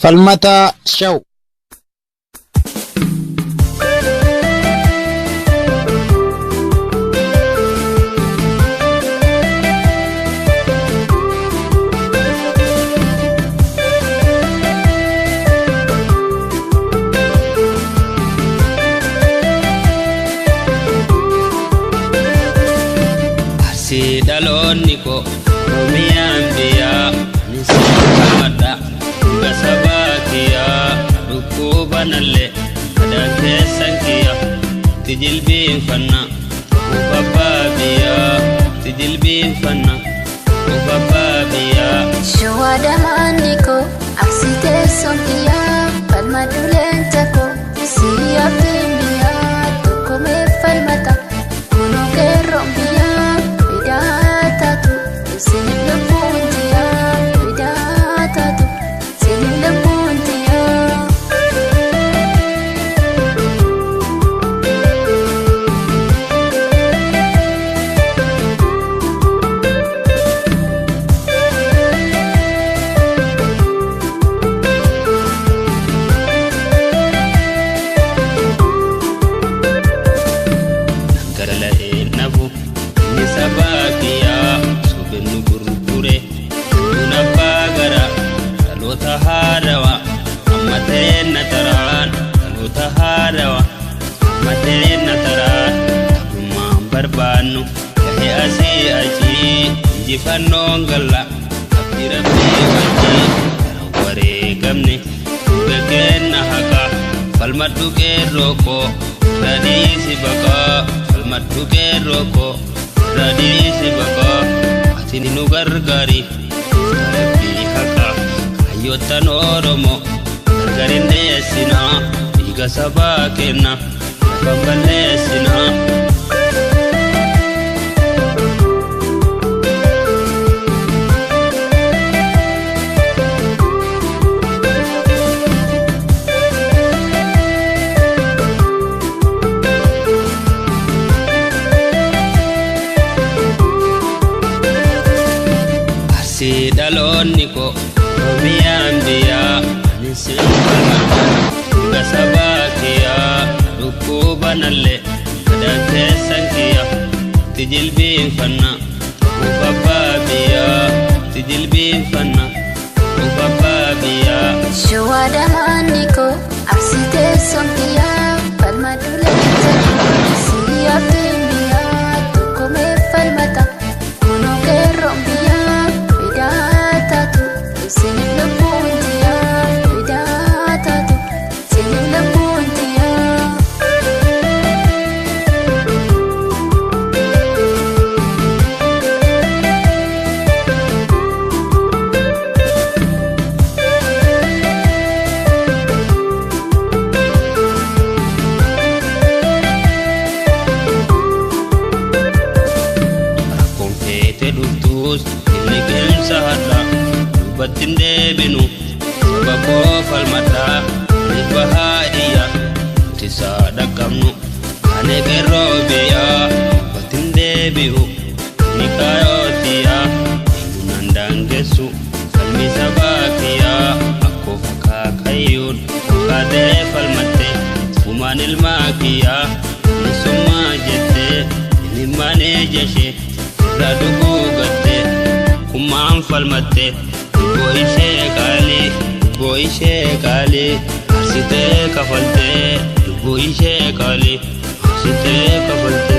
Falmata Show. Si dalonni ko Romiyambiya Nisabada Gasabakiya Dukubanalle Adake sankiya Tijilbin fanna Ubababiya Tijilbin fanna Ubababiya Shuwada maniko Aksite sonkiya Palmadulenta ko Siya pimbiya Tukome falmata Kunoke rombiya Barbanu kahe asi aji jifanno galla abirabi waji ware gamne begena haka falmatu ke roko radisi baka falmatu ke roko radisi baka atini nu gargari rabbi haka ayotan oromo gargarinde sina iga sabakena bambale sina Si dalonni ko Romiyambiya Nisabada Gasabakiya Dukubanalle Adake sankiya Tijilbin fanna Ubababiya Tijilbin fanna Ubababiya Shuwada maniko Aksite sonkiya Palmadulenta ko Siya pimbiya Tukome falmata Kunoke rombiya Batinde binu sabako falmata nibahaiya tisa dakamnu ane gerobeya batinde bihu nikayotiya nunandangesu falmi sabakiya akko fakakayun kade falmate umanil makiya nisuma jette nimane jeshe radugu gatte kumam falmate Boishe kali arsite kafalte Boishe kali arsite kafalte